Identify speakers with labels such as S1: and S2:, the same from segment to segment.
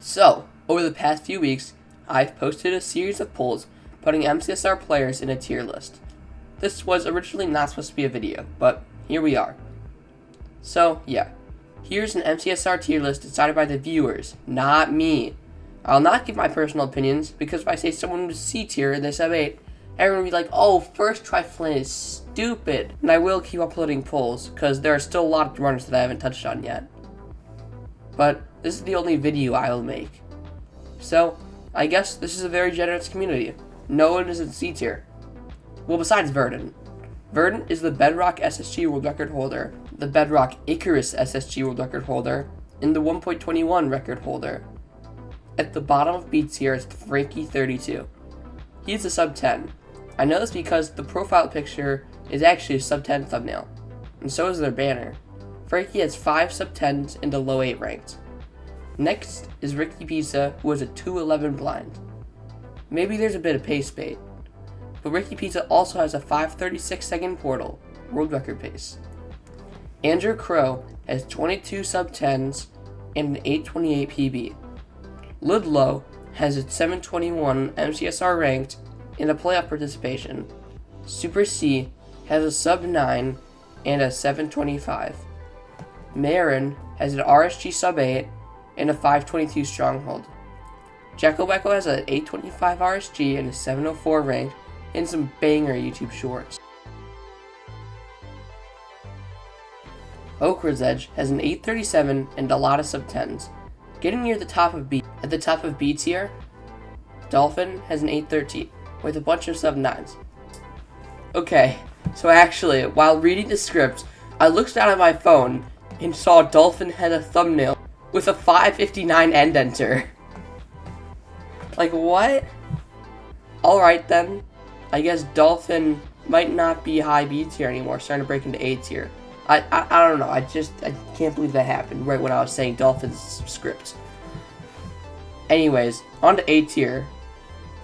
S1: So, over the past few weeks, I've posted a series of polls putting MCSR players in a tier list. This was originally not supposed to be a video, but here we are. So, yeah, here's an MCSR tier list decided by the viewers, not me. I'll not give my personal opinions, because if I say someone was C tier and they sub 8, everyone will be like, oh, first try Flynn is stupid. And I will keep uploading polls, because there are still a lot of runners that I haven't touched on yet. But this is the only video I will make. So, I guess this is a very generous community. No one is in C tier. Well, besides Verdant. Verdant is the Bedrock SSG World Record holder, the Bedrock Icarus SSG World Record holder, and the 1.21 record holder. At the bottom of B tier is Frankie32. He is a sub 10. I know this because the profile picture is actually a sub 10 thumbnail, and so is their banner. Frankie has 5 sub 10s and a low 8 ranked. Next is Ricky Pizza, who has a 211 blind. Maybe there's a bit of pace bait, but Ricky Pizza also has a 5:36 second portal, world record pace. Andrew Crow has 22 sub 10s and an 828 PB. Ludlow has a 721 MCSR ranked and a playoff participation. Super C has a sub 9 and a 725. Marin has an RSG sub 8 and a 522 stronghold. Jacko Becko has an 825 RSG and a 704 ranked and some banger YouTube shorts. Okra's Edge has an 837 and a lot of sub 10s. Getting near the top of B. At the top of B tier, Dolphin has an 813 with a bunch of sub 9s. Okay, so actually, while reading the script, I looked down at my phone and saw Dolphin had a thumbnail with a 559 end enter. Like, what? Alright then. I guess Dolphin might not be high B tier anymore, starting to break into A tier. I don't know, I can't believe that happened right when I was saying Dolphin's script. Anyways, on to A tier.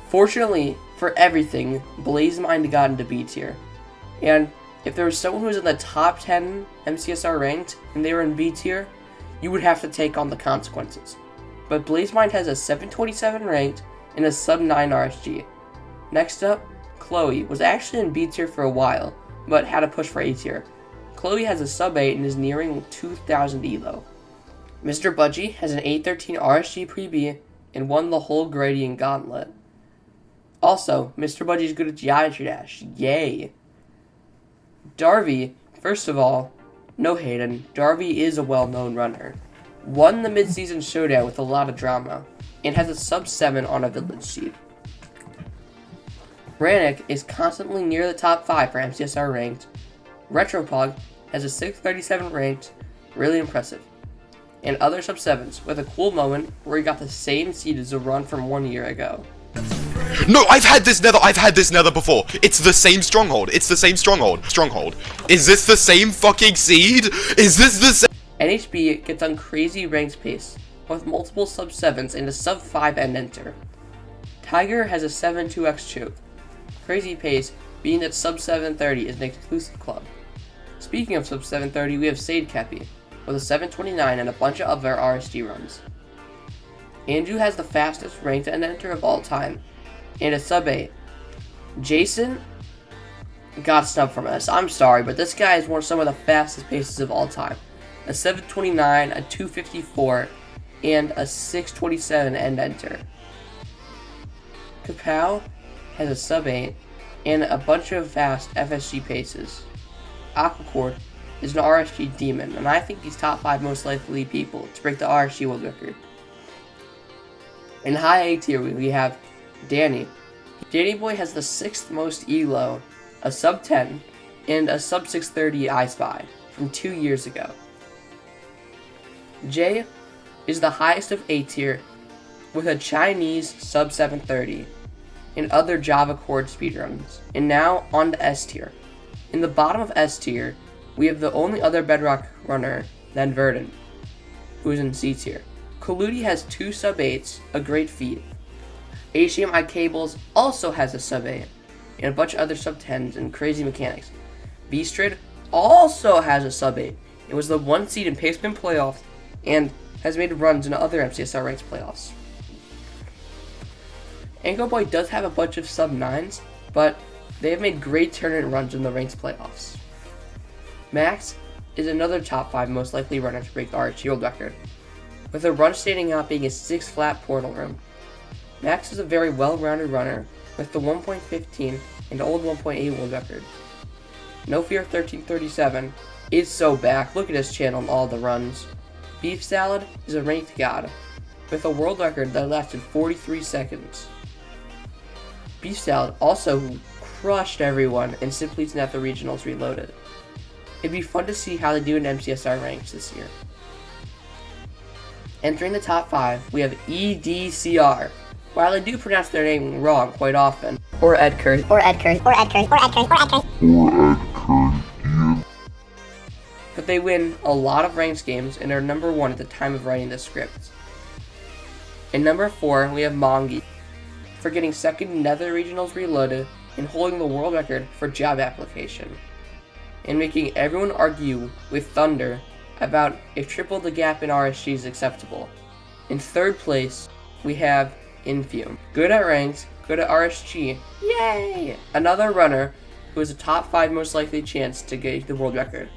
S1: Fortunately for everything, BlazeMind got into B tier. And if there was someone who was in the top 10 MCSR ranked and they were in B tier, you would have to take on the consequences. But BlazeMind has a 727 ranked and a sub 9 RSG. Next up, Chloe was actually in B tier for a while, but had a push for A tier. Chloe has a sub 8 and is nearing 2000 elo. Mr. Budgie has an 813 RSG pre-B and won the whole gradient gauntlet. Also, Mr. Budgie's good at Geometry Dash. Yay! Darby, first of all, no Hayden, Darby is a well-known runner. Won the mid-season showdown with a lot of drama, and has a sub 7 on a village sheet. Brannick is constantly near the top 5 for MCSR ranked. Retropog has a 637 ranked, really impressive. And other sub 7s, with a cool moment where he got the same seed as a run from 1 year ago.
S2: No, I've had this nether before. It's the same stronghold. It's the same stronghold. Is this the same fucking seed? Is this the same?
S1: NHB gets on crazy ranked pace, with multiple sub 7s and a sub 5 end enter. Tiger has a 7-2x choke. Crazy pace, being that sub 730 is an exclusive club. Speaking of sub 730, we have Sade Kepi, with a 729 and a bunch of other RSG runs. Andrew has the fastest ranked end enter of all time, and a sub 8. Jason got snubbed from us. I'm sorry, but this guy is some of the fastest paces of all time. A 729, a 254, and a 627 end enter. Kapow has a sub 8 and a bunch of fast FSG paces. Aquacord is an RSG demon, and I think he's top 5 most likely people to break the RSG world record. In high A tier, we have Danny. Danny Boy has the 6th most elo, a sub 10, and a sub 630 I Spy from 2 years ago. Jay is the highest of A tier with a Chinese sub 730 and other Java chord speedruns. And now on to S tier. In the bottom of S tier, we have the only other Bedrock runner than Verdant, who is in C tier. Kaludi has 2 sub 8s, a great feat. HDMI Cables also has a sub 8, and a bunch of other sub 10s and crazy mechanics. Beastrid also has a sub 8. It was the 1 seed in Pacement playoffs and has made runs in other MCSR ranked playoffs. Angle Boy does have a bunch of sub-9s, but they have made great tournament runs in the ranked playoffs. Max is another top 5 most likely runner to break the RHG world record, with a run standing out being a 6 flat portal room. Max is a very well-rounded runner with the 1.15 and old 1.8 world record. No Fear 1337 is so back. Look at his channel and all the runs. Beef Salad is a ranked god with a world record that lasted 43 seconds. Beef Salad also crushed everyone in Simply Snap the Regionals Reloaded. It'd be fun to see how they do in MCSR ranks this year. Entering the top 5, we have EDCR. While I do pronounce their name wrong quite often, or Edkurt, but they win a lot of ranked games and are number 1 at the time of writing this script. In number 4, we have Mongi, for getting second in Nether Regionals Reloaded and holding the world record for job application, and making everyone argue with Thunder about if triple the gap in RSG is acceptable. In third place, we have Infume. Good at ranks, good at RSG. Yay! Another runner who has a top 5 most likely chance to get the world record.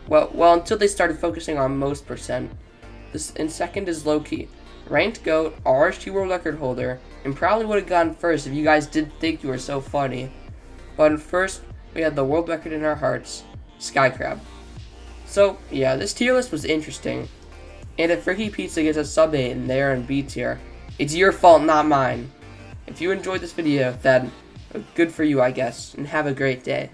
S1: Well, until they started focusing on most percent. And second is Loki. Ranked GOAT, RSG world record holder, and probably would have gone first if you guys didn't think you were so funny. But first, we had the world record in our hearts, Skycrab. So, yeah, this tier list was interesting. And if Ricky Pizza gets a sub 8 and they're in B tier, it's your fault, not mine. If you enjoyed this video, then good for you, I guess, and have a great day.